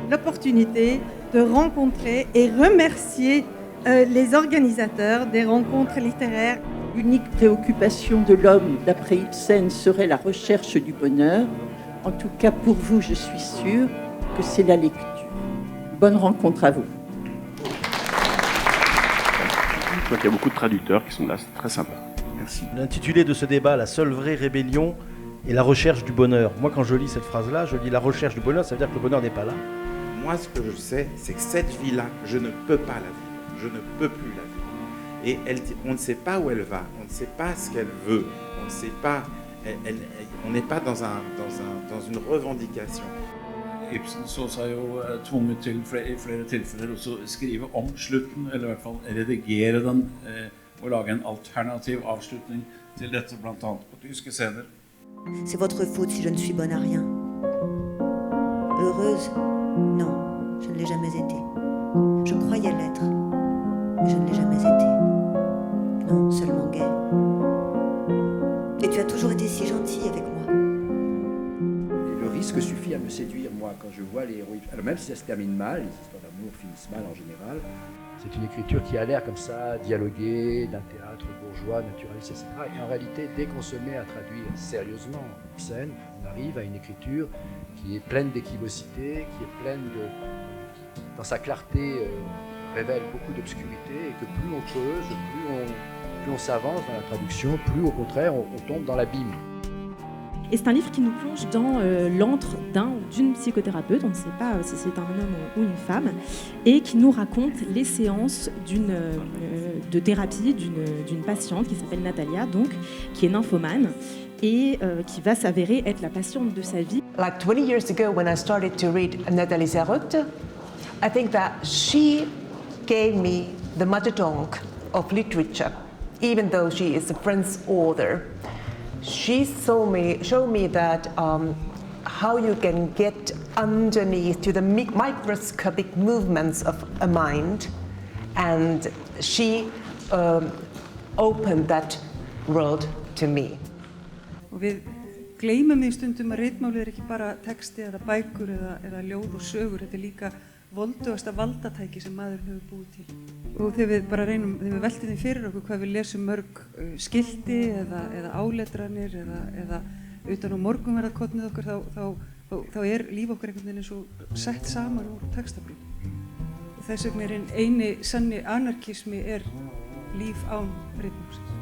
l'opportunité de rencontrer et remercier les organisateurs des rencontres littéraires. L'unique préoccupation de l'homme, d'après Ibsen, serait la recherche du bonheur. En tout cas, pour vous, je suis sûre que c'est la lecture. Bonne rencontre à vous. Je vois qu'il y a beaucoup de traducteurs qui sont là, c'est très sympa. Merci. L'intitulé de ce débat, la seule vraie rébellion est la recherche du bonheur. Moi, quand je lis cette phrase-là, je lis la recherche du bonheur, ça veut dire que le bonheur n'est pas là. Moi, ce que je sais, c'est que cette vie-là, je ne peux pas la vivre. Je ne peux plus la vivre. Et on ne sait pas où elle va, on ne sait pas ce qu'elle veut, on ne sait pas, on n'est pas dans une revendication. Ibsen så seg jo tvunget til i flere tilfeller også skrive om slutten, eller i hvert fall redigere den og lage en alternativ avslutning til dette, blant annet på tyske scener. C'est votre faute si je ne suis bonne à rien. Heureuse? Non, je ne l'ai jamais été. Je croyais l'être, mais je ne l'ai jamais été. Non, seulement gaie. Et tu as toujours été si gentil avec moi. Et le risque suffit à me séduire, moi, quand je vois les héros. Alors même si ça se termine mal, les histoires d'amour finissent mal en général. C'est une écriture qui a l'air comme ça, dialoguée, d'un théâtre bourgeois, naturaliste, etc. Et en réalité, dès qu'on se met à traduire sérieusement Ibsen, on arrive à une écriture qui est pleine d'équivocité, qui est pleine de... dans sa clarté, révèle beaucoup d'obscurité, et que plus on creuse, plus on s'avance dans la traduction, plus au contraire on tombe dans l'abîme. Et c'est un livre qui nous plonge dans l'antre d'un ou d'une psychothérapeute, on ne sait pas si c'est un homme ou une femme, et qui nous raconte les séances de thérapie d'une patiente qui s'appelle Natalia, donc, qui est nymphomane, et qui va s'avérer être la patiente de sa vie. Like 20 years ago, when I started to read Nathalie Sarraute, I think that she gave me the mother tongue of literature, even though she is a French author. She showed me that how you can get underneath to the microscopic movements of a mind, and she opened that world to me. Og við gleymum því stundum að ritmálið er ekki bara texti eða bækur eða ljóð og sögur, þetta er líka voldugasta valdatæki sem maðurinn hefur búið til. Og þegar við bara reynum, þegar við veltum því fyrir okkur hvað við lesum mörg skilti eða áletranir eða utan á morgunverðarkornið okkar, þá er líf okkar einhvern veginn eins og sett saman úr textabrótum. Og þess vegna er eini sanni anarkismi er líf án ritmálsins.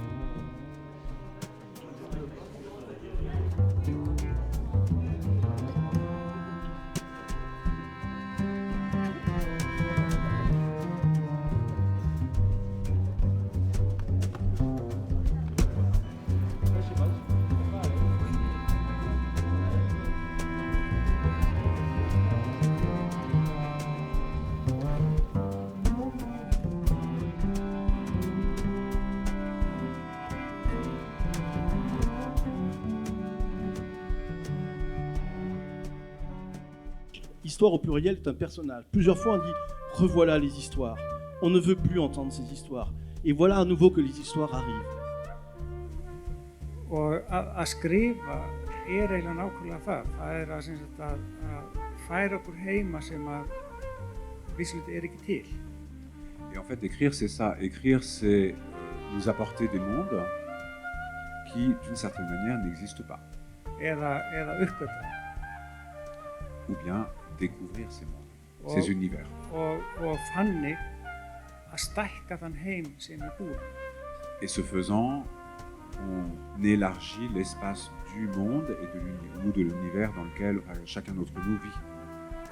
L'histoire au pluriel est un personnage. Plusieurs fois on dit « revoilà les histoires ». On ne veut plus entendre ces histoires. Et voilà à nouveau que les histoires arrivent. Og að skrifa er eiginlega nákvæmlega það. Það er að færa okkur heima sem að vissulega er ekki til. Et en fait, écrire, c'est ça. Écrire, c'est nous apporter des mondes qui, d'une certaine manière, n'existent pas. Eða uppgötva. Ou bien découvrir ces mondes, ces univers. Og þannig að stækka þann heim sem við búum. Et ce faisant, on élargit l'espace du monde et de l'univers dans lequel chacun d'entre nous vit.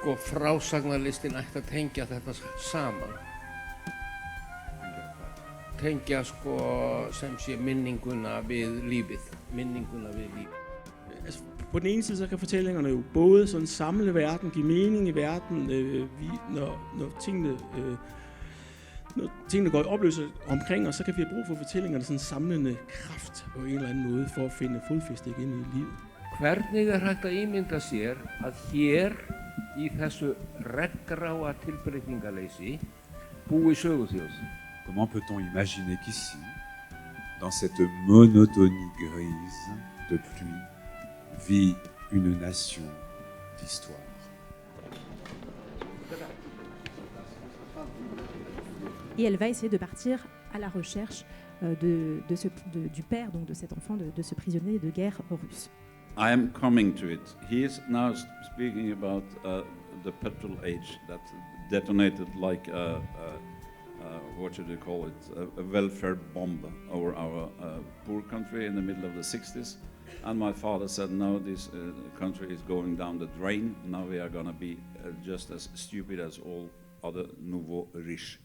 Og frásagnarlistin ætti að tengja þetta saman. Tengja sem sé minninguna við lífið, minninguna við lífið. På den ene side så kan fortællingerne jo både sådan samle verden, give mening i verden, når tingene går i opløsning omkring os, så kan vi have brug for fortællingerne sådan samlende kraft på en eller anden måde for at finde fodfæste igen i livet. Hvernig hægt að ímynda sér að hér í þessu reggráa tilbreytingaleysi búi söguþjóð? Comment peut-on imaginer qu'ici, dans cette monotonie grise de pluie, vit une nation d'histoire? et elle va essayer de partir à la recherche du père, donc de cet enfant, de ce prisonnier de guerre russe. I am coming to it. He is now speaking about the petrol age that detonated like what should you call it, a welfare bomb over our poor country in the middle of the 60s. And my father said, no, this country is going down the drain. Now we are going to be just as stupid as all other nouveaux riches.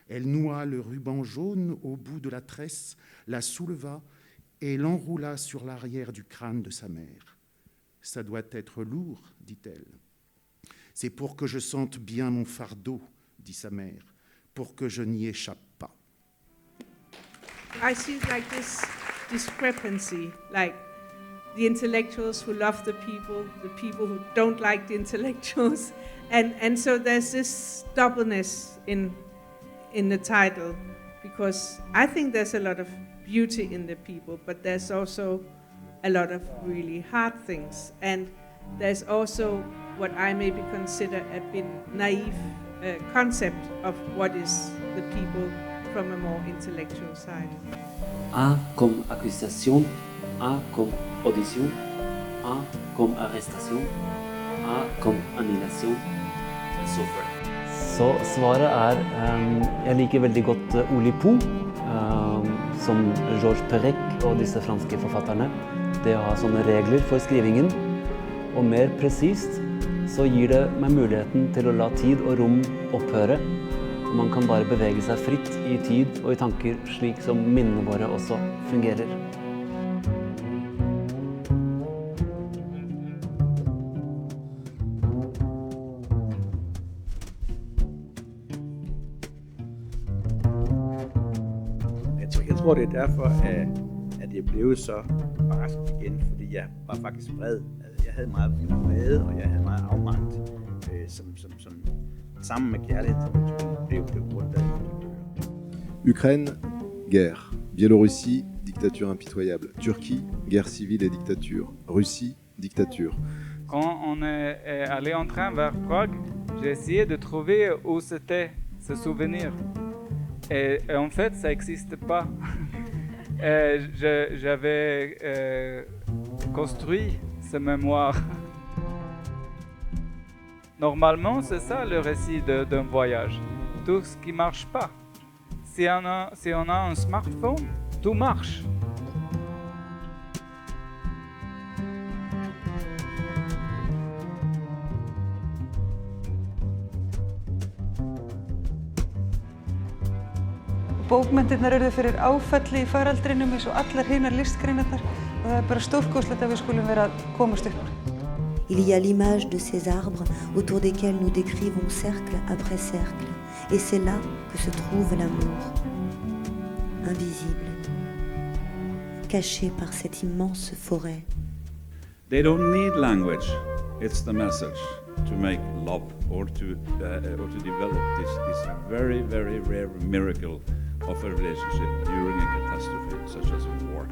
Elle noua le ruban jaune au bout de la tresse, la souleva et l'enroula sur l'arrière du crâne de sa mère. « Ça doit être lourd, dit-elle. « C'est pour que je sente bien mon fardeau, dit sa mère, pour que je n'y échappe pas. » I see like this discrepancy, like the intellectuals who love the people who don't like the intellectuals, and so there's this doubleness in the title, because I think there's a lot of beauty in the people, but there's also a lot of really hard things, and there's also what I maybe consider a bit naive concept of what is the people from a more intellectual side. A comme accusation, A comme audition, A comme arrestation, A comme annulation, and so forth. Så svaret jeg liker veldig godt Ouli Po, som Georges Perec og disse franske forfatterne. Det å ha sånne regler for skrivingen, og mer presist, så gir det meg muligheten til å la tid og rom opphøre. Man kan bare bevege seg fritt i tid og i tanker, slik som minnene våre også fungerer. Jeg tror, det er derfor, at jeg blev så barsk igen, fordi jeg var faktisk vred. Jeg havde meget vrede, og jeg havde meget afmagt, som sammen med kærlighed, blev rundt af Ukraine, guerre. Biélorussie, dictature impitoyable. Turquie, guerre civile et dictature. Russie, dictature. Quand on est allé en train vers Prague, j'ai essayé de trouver où c'était ce souvenir. Et en fait, ça n'existe pas. J'avais construit ce mémoire. Normalement, c'est ça le récit d'un voyage. Tout ce qui ne marche pas. Si on a un smartphone, tout marche. Bókmenntirnar urðu fyrir áfalli í faraldrinum eins og allar hinar listgreinarnar og það bara stórkostlegt að við skulum vera að komast upp úr. Il y a l'image de ces arbres autour desquels nous décrivons cercle après cercle. Et c'est là que se trouve l'amour, invisible, caché par cette immense forêt. They don't need language. It's the message to make love or to develop this very, very rare miracle of a relationship during a catastrophe such as a war.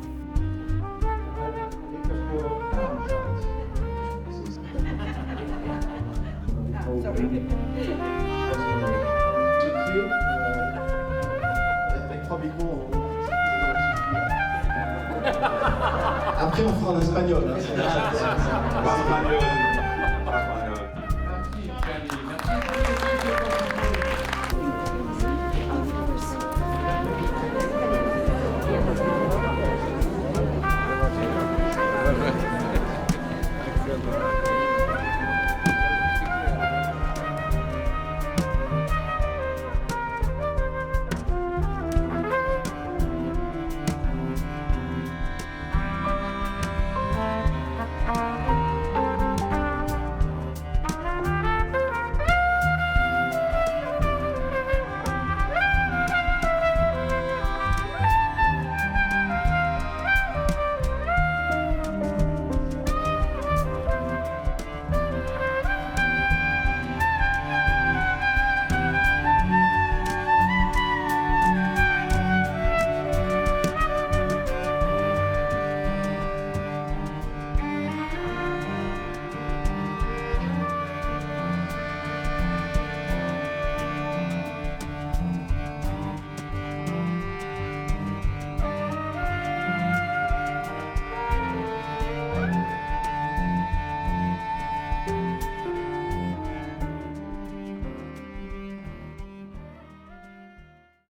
Après, on fera en espagnol. Hein,